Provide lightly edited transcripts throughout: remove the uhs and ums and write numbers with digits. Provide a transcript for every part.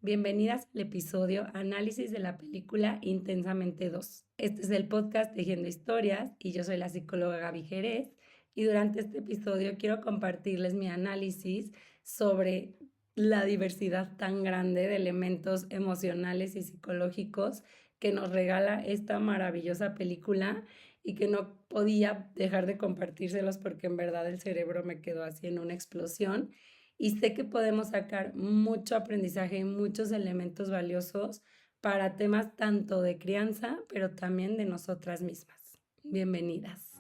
Bienvenidas al episodio Análisis de la película Intensamente 2. Este es el podcast Tejiendo Historias y yo soy la psicóloga Gaby Jerez y durante este episodio quiero compartirles mi análisis sobre la diversidad tan grande de elementos emocionales y psicológicos que nos regala esta maravillosa película y que no podía dejar de compartírselos porque en verdad el cerebro me quedó así en una explosión y sé que podemos sacar mucho aprendizaje y muchos elementos valiosos para temas tanto de crianza, pero también de nosotras mismas. Bienvenidas.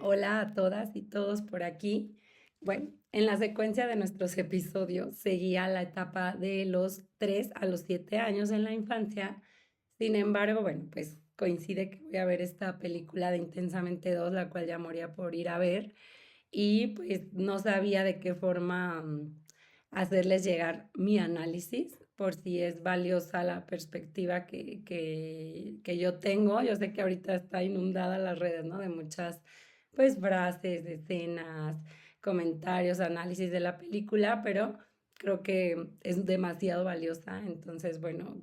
Hola a todas y todos por aquí. Bueno, en la secuencia de nuestros episodios seguía la etapa de los 3 a los 7 años en la infancia. Sin embargo, bueno, pues coincide que voy a ver esta película de Intensamente 2, la cual ya moría por ir a ver. Y pues no sabía de qué forma hacerles llegar mi análisis por si es valiosa la perspectiva que yo tengo. Yo sé que ahorita está inundada las redes, ¿no? De muchas pues frases, escenas, comentarios, análisis de la película, pero creo que es demasiado valiosa. Entonces, bueno,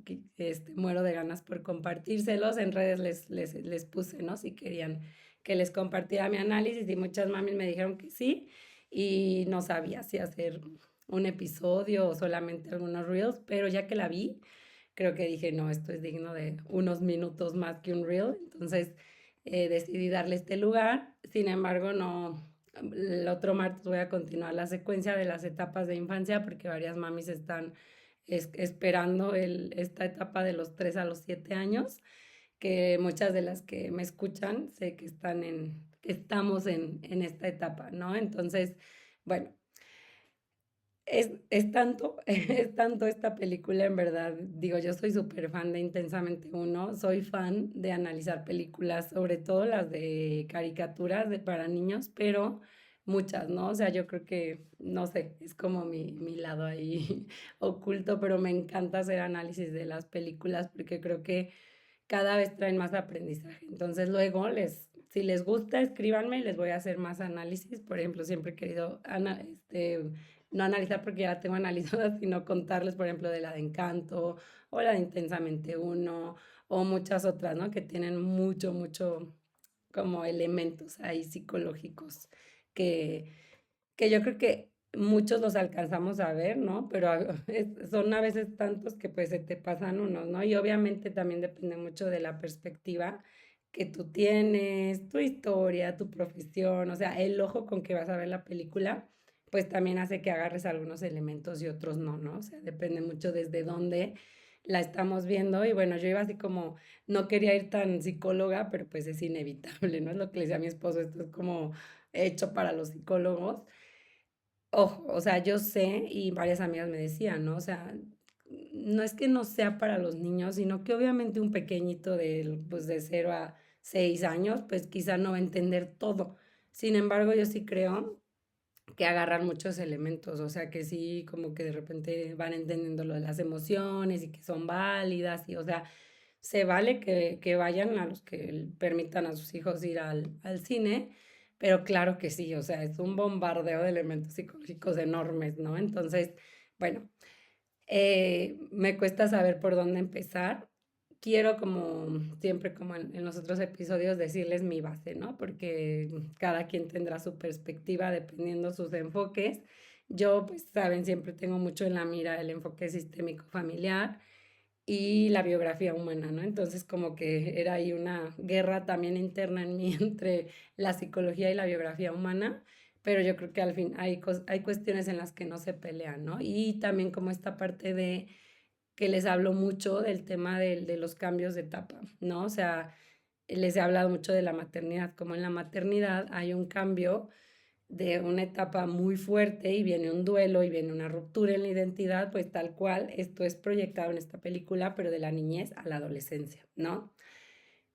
muero de ganas por compartírselos. En redes les puse, ¿no? Si querían que les compartiera mi análisis y muchas mamis me dijeron que sí y no sabía si hacer un episodio o solamente algunos reels, pero ya que la vi, creo que dije, no, esto es digno de unos minutos más que un reel, entonces decidí darle este lugar. Sin embargo, no, el otro martes voy a continuar la secuencia de las etapas de infancia porque varias mamis están esperando esta etapa de los 3 a los 7 años, que muchas de las que me escuchan sé que que estamos en esta etapa, ¿no? Entonces, bueno, es tanto, es tanto esta película, en verdad. Digo, yo soy súper fan de Intensamente Uno, soy fan de analizar películas, sobre todo las de caricaturas para niños, pero muchas, ¿no? O sea, yo creo que, no sé, es como mi lado ahí oculto, pero me encanta hacer análisis de las películas porque creo que cada vez traen más aprendizaje. Entonces luego si les gusta, escríbanme y les voy a hacer más análisis. Por ejemplo, siempre he querido no analizar porque ya la tengo analizada, sino contarles, por ejemplo, de la de Encanto o la de Intensamente Uno o muchas otras, ¿no? Que tienen mucho como elementos ahí psicológicos que que yo creo que muchos los alcanzamos a ver, ¿no? Pero son a veces tantos que pues se te pasan unos, ¿no? Y obviamente también depende mucho de la perspectiva que tú tienes, tu historia, tu profesión, o sea, el ojo con que vas a ver la película, pues también hace que agarres algunos elementos y otros no, ¿no? O sea, depende mucho desde dónde la estamos viendo y bueno, yo iba así como, no quería ir tan psicóloga, pero pues es inevitable, ¿no? Es lo que le decía a mi esposo, esto es como hecho para los psicólogos. Ojo, o sea, yo sé y varias amigas me decían, ¿no? O sea, no es que no sea para los niños, sino que obviamente un pequeñito pues de 0 a 6 años, pues quizá no va a entender todo. Sin embargo, yo sí creo que agarran muchos elementos, o sea, que sí, como que de repente van entendiendo lo de las emociones y que son válidas y, o sea, se vale que vayan a los que permitan a sus hijos ir al cine, pero claro que sí, o sea, es un bombardeo de elementos psicológicos enormes, ¿no? Entonces, bueno, me cuesta saber por dónde empezar. Quiero, como siempre, como en los otros episodios, decirles mi base, ¿no? Porque cada quien tendrá su perspectiva dependiendo sus enfoques. Yo, pues, saben, siempre tengo mucho en la mira el enfoque sistémico familiar y la biografía humana, ¿no? Entonces como que era ahí una guerra también interna en mí entre la psicología y la biografía humana, pero yo creo que al fin hay cuestiones en las que no se pelean, ¿no? Y también como esta parte de que les hablo mucho del tema de los cambios de etapa, ¿no? O sea, les he hablado mucho de la maternidad, como en la maternidad hay un cambio de una etapa muy fuerte y viene un duelo y viene una ruptura en la identidad, pues tal cual esto es proyectado en esta película, pero de la niñez a la adolescencia, ¿no?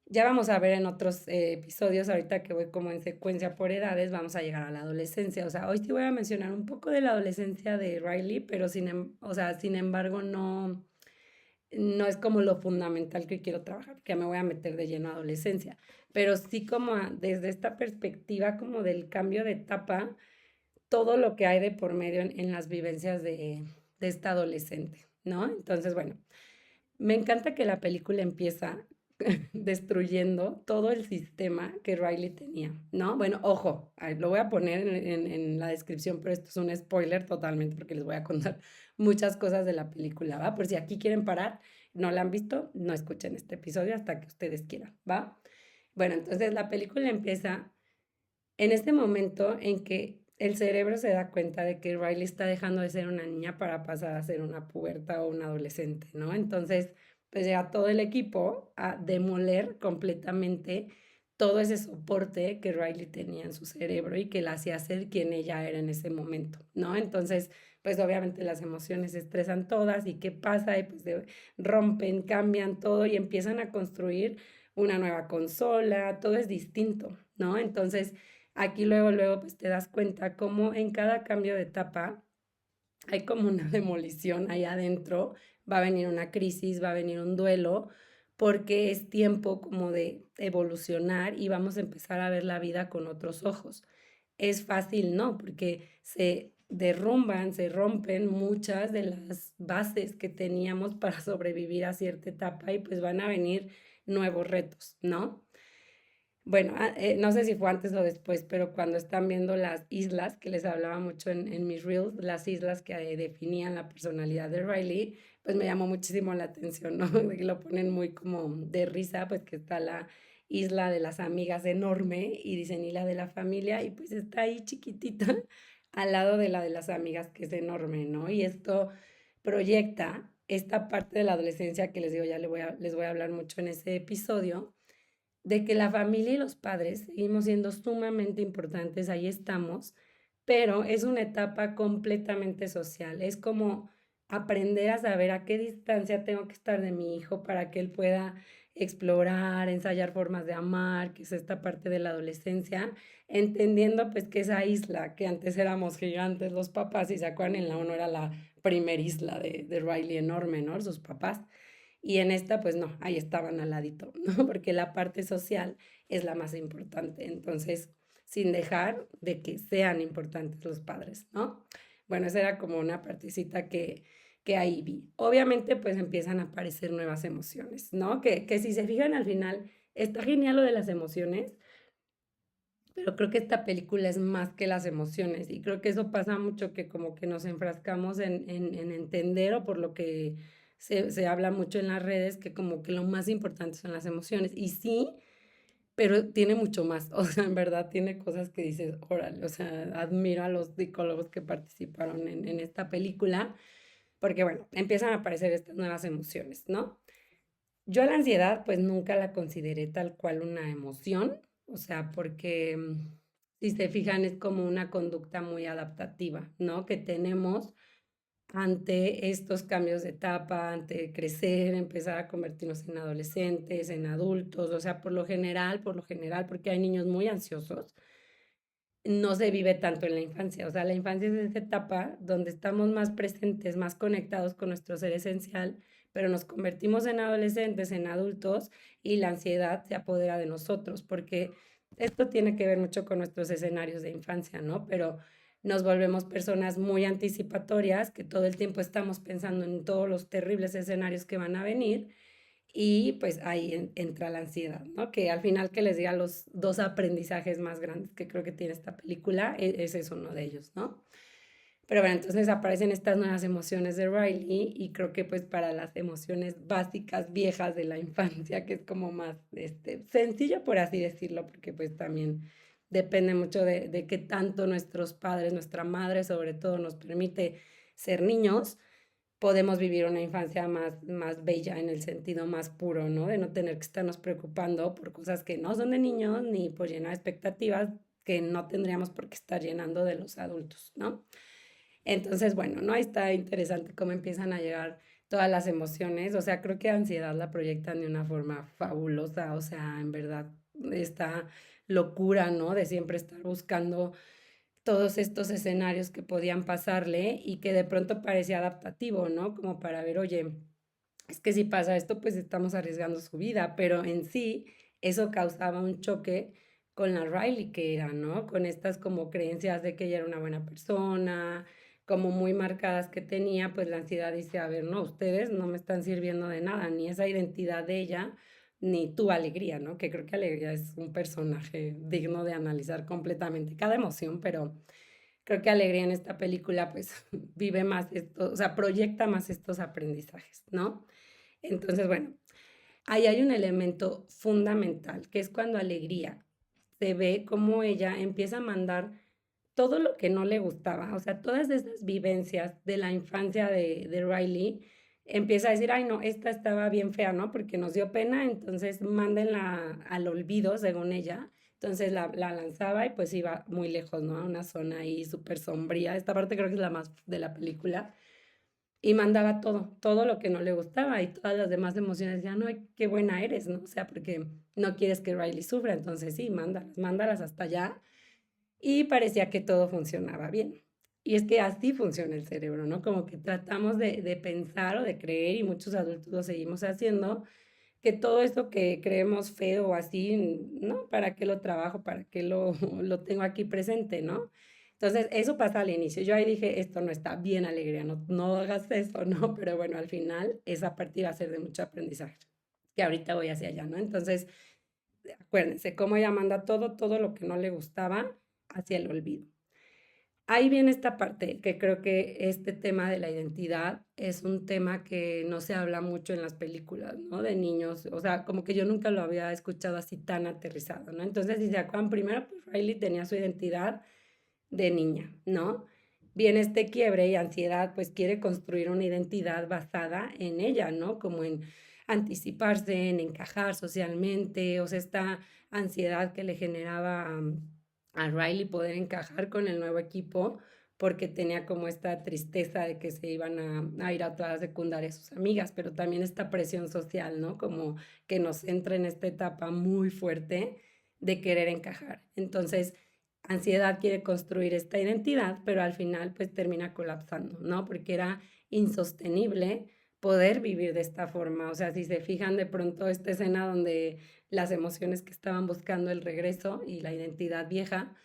Ya vamos a ver en otros episodios, ahorita que voy como en secuencia por edades, vamos a llegar a la adolescencia. O sea, hoy sí voy a mencionar un poco de la adolescencia de Riley, pero o sea, sin embargo no es como lo fundamental que quiero trabajar, porque ya me voy a meter de lleno a adolescencia, pero sí como desde esta perspectiva como del cambio de etapa todo lo que hay de por medio en las vivencias de esta adolescente, ¿no? Entonces, bueno, me encanta que la película empieza destruyendo todo el sistema que Riley tenía, ¿no? Bueno, ojo, lo voy a poner en la descripción, pero esto es un spoiler totalmente porque les voy a contar muchas cosas de la película, ¿va? Por si aquí quieren parar, no la han visto, no escuchen este episodio hasta que ustedes quieran, ¿va? Bueno, entonces la película empieza en este momento en que el cerebro se da cuenta de que Riley está dejando de ser una niña para pasar a ser una puberta o una adolescente, ¿no? Entonces, pues llega todo el equipo a demoler completamente todo ese soporte que Riley tenía en su cerebro y que la hacía ser quien ella era en ese momento, ¿no? Entonces, pues obviamente las emociones se estresan todas y qué pasa y pues rompen, cambian todo y empiezan a construir una nueva consola, todo es distinto, ¿no? Entonces, aquí luego, pues te das cuenta cómo en cada cambio de etapa hay como una demolición ahí adentro, va a venir una crisis, va a venir un duelo, porque es tiempo como de evolucionar y vamos a empezar a ver la vida con otros ojos. Es fácil, ¿no? Porque se derrumban, se rompen muchas de las bases que teníamos para sobrevivir a cierta etapa y pues van a venir nuevos retos, ¿no? Bueno, no sé si fue antes o después, pero cuando están viendo las islas, que les hablaba mucho en mis reels, las islas que definían la personalidad de Riley, pues me llamó muchísimo la atención, ¿no? De que lo ponen muy como de risa, pues que está la isla de las amigas enorme y dicen y la de la familia, y pues está ahí chiquitita al lado de la de las amigas que es enorme, ¿no? Y esto proyecta esta parte de la adolescencia que les digo, ya les voy a hablar mucho en ese episodio de que la familia y los padres seguimos siendo sumamente importantes, ahí estamos, pero es una etapa completamente social. Es como aprender a saber a qué distancia tengo que estar de mi hijo para que él pueda explorar, ensayar formas de amar, que es esta parte de la adolescencia, entendiendo pues que esa isla, que antes éramos gigantes los papás, y se acuerdan en la uno era la primer isla de Riley enorme, ¿no? Sus papás. Y en esta, pues no, ahí estaban al ladito, ¿no? Porque la parte social es la más importante. Entonces, sin dejar de que sean importantes los padres, ¿no? Bueno, esa era como una partecita que ahí vi. Obviamente, pues empiezan a aparecer nuevas emociones, ¿no? Que si se fijan al final, está genial lo de las emociones, pero creo que esta película es más que las emociones y creo que eso pasa mucho que como que nos enfrascamos en entender o por lo que se habla mucho en las redes que como que lo más importante son las emociones y sí, pero tiene mucho más, o sea, en verdad tiene cosas que dices, órale, o sea, admiro a los psicólogos que participaron en esta película porque bueno, empiezan a aparecer estas nuevas emociones, ¿no? Yo a la ansiedad pues nunca la consideré tal cual una emoción, o sea, porque si se fijan es como una conducta muy adaptativa, ¿no? Que tenemos ante estos cambios de etapa, ante crecer, empezar a convertirnos en adolescentes, en adultos, o sea, por lo general, porque hay niños muy ansiosos, no se vive tanto en la infancia. O sea, la infancia es esa etapa donde estamos más presentes, más conectados con nuestro ser esencial, pero nos convertimos en adolescentes, en adultos, y la ansiedad se apodera de nosotros, porque esto tiene que ver mucho con nuestros escenarios de infancia, ¿no? Pero nos volvemos personas muy anticipatorias, que todo el tiempo estamos pensando en todos los terribles escenarios que van a venir y pues ahí entra la ansiedad, ¿no? Que al final que les diga los dos aprendizajes más grandes que creo que tiene esta película, ese es uno de ellos, ¿no? Pero bueno, entonces aparecen estas nuevas emociones de Riley y creo que pues para las emociones básicas, viejas de la infancia, que es como más sencillo por así decirlo, porque pues también depende mucho de qué tanto nuestros padres, nuestra madre sobre todo nos permite ser niños, podemos vivir una infancia más bella en el sentido más puro, ¿no? De no tener que estarnos preocupando por cosas que no son de niños ni por llenar expectativas que no tendríamos por qué estar llenando de los adultos, ¿no? Entonces, bueno, ¿no? Ahí está interesante cómo empiezan a llegar todas las emociones, o sea, creo que ansiedad la proyectan de una forma fabulosa, o sea, en verdad, esta locura, ¿no? De siempre estar buscando todos estos escenarios que podían pasarle y que de pronto parecía adaptativo, ¿no? Como para ver, oye, es que si pasa esto, pues estamos arriesgando su vida, pero en sí eso causaba un choque con la Riley que era, ¿no? Con estas como creencias de que ella era una buena persona, como muy marcadas que tenía, pues la ansiedad dice, a ver, no, ustedes no me están sirviendo de nada, ni esa identidad de ella, ni tu alegría, ¿no? Que creo que alegría es un personaje digno de analizar completamente cada emoción, pero creo que alegría en esta película, pues vive más esto, o sea, proyecta más estos aprendizajes, ¿no? Entonces, bueno, ahí hay un elemento fundamental, que es cuando alegría se ve como ella empieza a mandar todo lo que no le gustaba, o sea, todas esas vivencias de la infancia de Riley, empieza a decir, ay, no, esta estaba bien fea, ¿no? Porque nos dio pena, entonces mándenla al olvido, según ella. Entonces la lanzaba y pues iba muy lejos, ¿no? A una zona ahí súper sombría. Esta parte creo que es la más de la película y mandaba todo, todo lo que no le gustaba y todas las demás emociones decían, no, qué buena eres, ¿no? O sea, porque no quieres que Riley sufra, entonces sí, mándalas, mándalas hasta allá y parecía que todo funcionaba bien. Y es que así funciona el cerebro, ¿no? Como que tratamos de pensar o de creer, y muchos adultos lo seguimos haciendo, que todo esto que creemos feo o así, ¿no? ¿Para qué lo trabajo? ¿Para qué lo tengo aquí presente, ¿no? Entonces, eso pasa al inicio. Yo ahí dije, esto no está bien, alegría, no, no hagas eso, ¿no? Pero bueno, al final esa parte iba a ser de mucho aprendizaje, que ahorita voy hacia allá, ¿no? Entonces, acuérdense, cómo ella manda todo, todo lo que no le gustaba hacia el olvido. Ahí viene esta parte, que creo que este tema de la identidad es un tema que no se habla mucho en las películas, ¿no? De niños, o sea, como que yo nunca lo había escuchado así tan aterrizado, ¿no? Entonces, si se acuerdan, primero, pues Riley tenía su identidad de niña, ¿no? Viene este quiebre y ansiedad, pues quiere construir una identidad basada en ella, ¿no? Como en anticiparse, en encajar socialmente, o sea, esta ansiedad que le generaba a Riley poder encajar con el nuevo equipo, porque tenía como esta tristeza de que se iban a ir a otra secundaria sus amigas, pero también esta presión social, ¿no? Como que nos entra en esta etapa muy fuerte de querer encajar. Entonces, ansiedad quiere construir esta identidad, pero al final pues termina colapsando, ¿no? Porque era insostenible poder vivir de esta forma. O sea, si se fijan de pronto esta escena donde las emociones que estaban buscando el regreso y la identidad vieja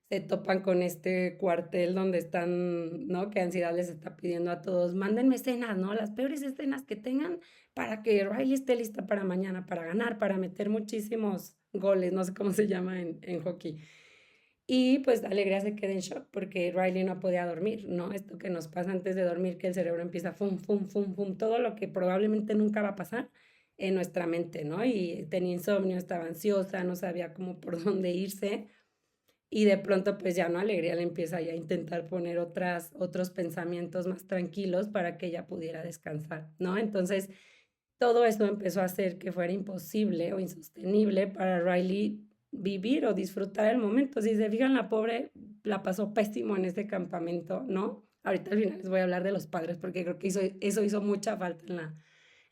se topan con este cuartel donde están, ¿no? Que ansiedad les está pidiendo a todos, mándenme escenas, ¿no? Las peores escenas que tengan para que Riley esté lista para mañana, para ganar, para meter muchísimos goles, no sé cómo se llama en hockey. Y pues Alegría se queda en shock porque Riley no podía dormir, ¿no? Esto que nos pasa antes de dormir, que el cerebro empieza fum, fum, fum, fum, todo lo que probablemente nunca va a pasar en nuestra mente, ¿no? Y tenía insomnio, estaba ansiosa, no sabía cómo por dónde irse. Y de pronto pues ya no, Alegría le empieza ya a intentar poner otros pensamientos más tranquilos para que ella pudiera descansar, ¿no? Entonces todo eso empezó a hacer que fuera imposible o insostenible para Riley vivir o disfrutar el momento. Si se fijan, la pobre la pasó pésimo en este campamento, ¿no? Ahorita al final les voy a hablar de los padres porque creo que eso hizo mucha falta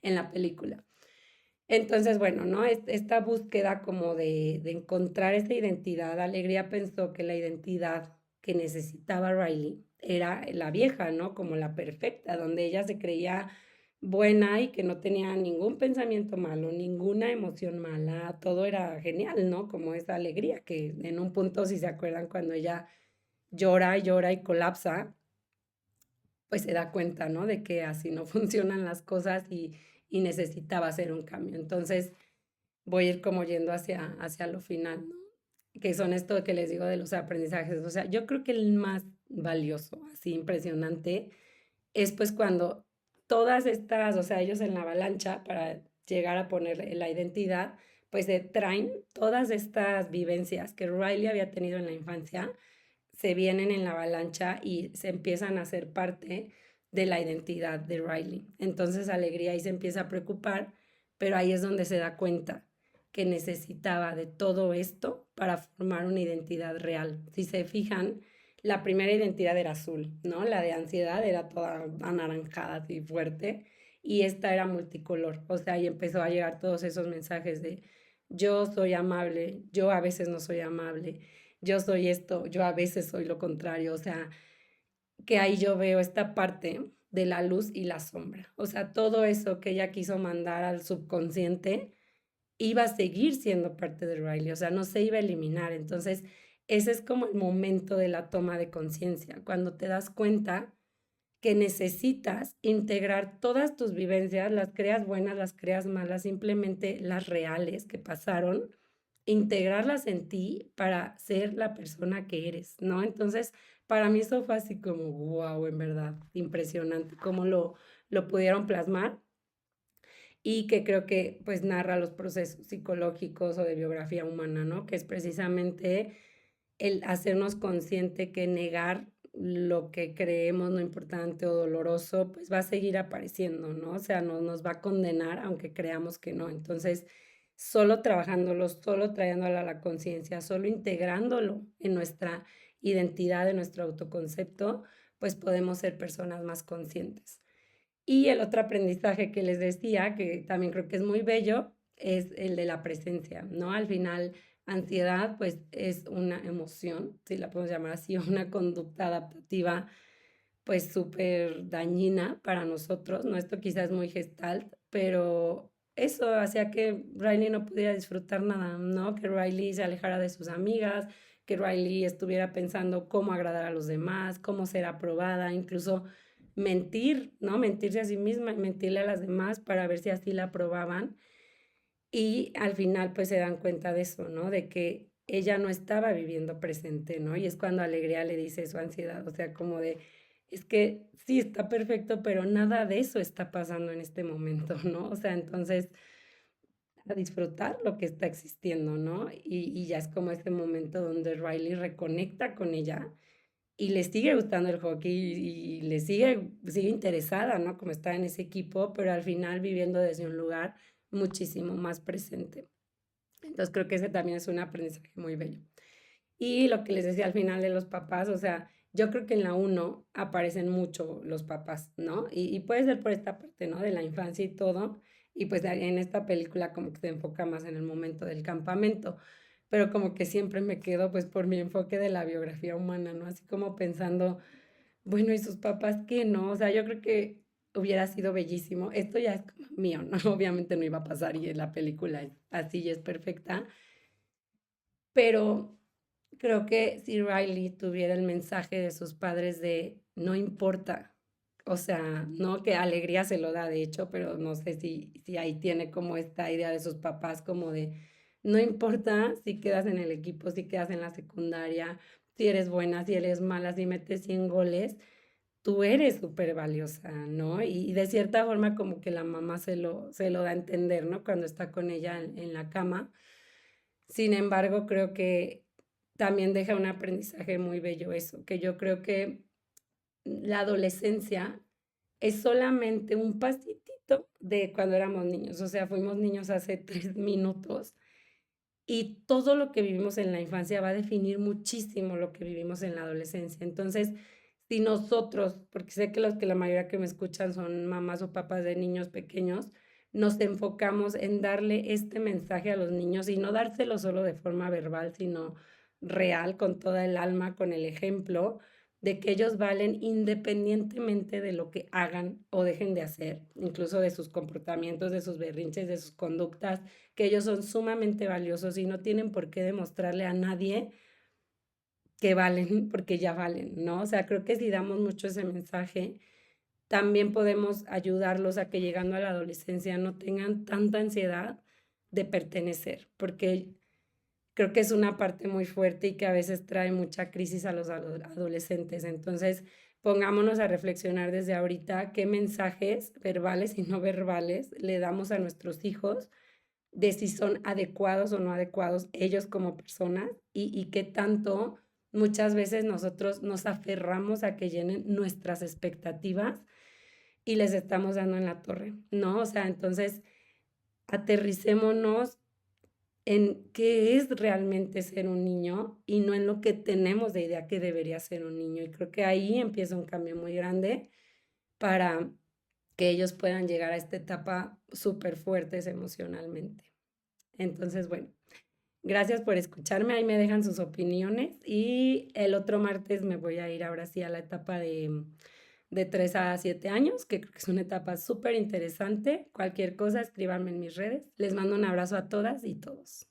en la película. Entonces, bueno, ¿no? Esta búsqueda como de encontrar esa identidad, Alegría pensó que la identidad que necesitaba Riley era la vieja, ¿no? Como la perfecta, donde ella se creía buena y que no tenía ningún pensamiento malo, ninguna emoción mala, todo era genial, ¿no? Como esa alegría que en un punto, si se acuerdan, cuando ella llora, llora y colapsa, pues se da cuenta, ¿no? De que así no funcionan las cosas y necesitaba hacer un cambio. Entonces, voy a ir como yendo hacia lo final, ¿no? Que son esto que les digo de los aprendizajes. O sea, yo creo que el más valioso, así impresionante, es pues cuando todas estas, o sea, ellos en la avalancha para llegar a poner la identidad, pues se traen todas estas vivencias que Riley había tenido en la infancia, se vienen en la avalancha y se empiezan a hacer parte de la identidad de Riley. Entonces Alegría ahí se empieza a preocupar, pero ahí es donde se da cuenta que necesitaba de todo esto para formar una identidad real. Si se fijan, la primera identidad era azul, ¿no? La de ansiedad era toda anaranjada y fuerte, y esta era multicolor. O sea, ahí empezó a llegar todos esos mensajes de yo soy amable, yo a veces no soy amable, yo soy esto, yo a veces soy lo contrario. O sea, que ahí yo veo esta parte de la luz y la sombra. O sea, todo eso que ella quiso mandar al subconsciente iba a seguir siendo parte de Riley, o sea, no se iba a eliminar. Entonces, ese es como el momento de la toma de conciencia, cuando te das cuenta que necesitas integrar todas tus vivencias, las creas buenas, las creas malas, simplemente las reales que pasaron, integrarlas en ti para ser la persona que eres, ¿no? Entonces, para mí eso fue así como, wow, en verdad, impresionante cómo lo pudieron plasmar y que creo que pues narra los procesos psicológicos o de biografía humana, ¿no? Que es precisamente el hacernos consciente que negar lo que creemos no importante o doloroso, pues va a seguir apareciendo, ¿no? O sea, nos va a condenar aunque creamos que no. Entonces, solo trabajándolo, solo trayéndolo a la conciencia, solo integrándolo en nuestra identidad, en nuestro autoconcepto, pues podemos ser personas más conscientes. Y el otro aprendizaje que les decía, que también creo que es muy bello, es el de la presencia, ¿no? Al final, ansiedad, pues es una emoción, si la podemos llamar así, una conducta adaptativa, pues súper dañina para nosotros, ¿no? Esto quizás es muy gestalt, pero eso hacía que Riley no pudiera disfrutar nada, ¿no? Que Riley se alejara de sus amigas, que Riley estuviera pensando cómo agradar a los demás, cómo ser aprobada, incluso mentir, ¿no? Mentirse a sí misma y mentirle a las demás para ver si así la aprobaban. Y al final pues se dan cuenta de eso, ¿no? De que ella no estaba viviendo presente, ¿no? Y es cuando Alegría le dice su ansiedad, o sea, como de, es que sí, está perfecto, pero nada de eso está pasando en este momento, ¿no? O sea, entonces a disfrutar lo que está existiendo, ¿no? Y ya es como este momento donde Riley reconecta con ella y le sigue gustando el hockey y le sigue interesada, ¿no? Como está en ese equipo, pero al final viviendo desde un lugar muchísimo más presente. Entonces creo que ese también es un aprendizaje muy bello. Y lo que les decía al final de los papás, o sea, yo creo que en la uno aparecen mucho los papás, ¿no? Y puede ser por esta parte, ¿no? De la infancia y todo. Y pues en esta película como que se enfoca más en el momento del campamento. Pero como que siempre me quedo pues por mi enfoque de la biografía humana, ¿no? Así como pensando, bueno, ¿y sus papás qué, no? O sea, yo creo que hubiera sido bellísimo. Esto ya es como mío, ¿no? Obviamente no iba a pasar y la película es así y es perfecta. Pero creo que si Riley tuviera el mensaje de sus padres de no importa, o sea, no que alegría se lo da de hecho, pero no sé si ahí tiene como esta idea de sus papás como de no importa si quedas en el equipo, si quedas en la secundaria, si eres buena, si eres mala, si metes 100 goles, tú eres súper valiosa, ¿no? Y de cierta forma como que la mamá se lo da a entender, ¿no? Cuando está con ella en la cama. Sin embargo, creo que también deja un aprendizaje muy bello eso, que yo creo que la adolescencia es solamente un pasitito de cuando éramos niños, o sea, fuimos niños hace 3 minutos y todo lo que vivimos en la infancia va a definir muchísimo lo que vivimos en la adolescencia. Entonces, si nosotros, porque sé que los que la mayoría que me escuchan son mamás o papás de niños pequeños, nos enfocamos en darle este mensaje a los niños y no dárselo solo de forma verbal, sino real, con toda el alma, con el ejemplo de que ellos valen independientemente de lo que hagan o dejen de hacer, incluso de sus comportamientos, de sus berrinches, de sus conductas, que ellos son sumamente valiosos y no tienen por qué demostrarle a nadie que valen, porque ya valen, ¿no? O sea, creo que si damos mucho ese mensaje, también podemos ayudarlos a que llegando a la adolescencia no tengan tanta ansiedad de pertenecer, porque creo que es una parte muy fuerte y que a veces trae mucha crisis a los adolescentes. Entonces, pongámonos a reflexionar desde ahorita qué mensajes verbales y no verbales le damos a nuestros hijos de si son adecuados o no adecuados ellos como personas y qué tanto muchas veces nosotros nos aferramos a que llenen nuestras expectativas y les estamos dando en la torre, ¿no? O sea, entonces aterricémonos en qué es realmente ser un niño y no en lo que tenemos de idea que debería ser un niño. Y creo que ahí empieza un cambio muy grande para que ellos puedan llegar a esta etapa súper fuertes emocionalmente. Entonces, bueno, gracias por escucharme. Ahí me dejan sus opiniones y el otro martes me voy a ir ahora sí a la etapa de 3 a 7 años, que creo que es una etapa súper interesante. Cualquier cosa, escríbanme en mis redes. Les mando un abrazo a todas y todos.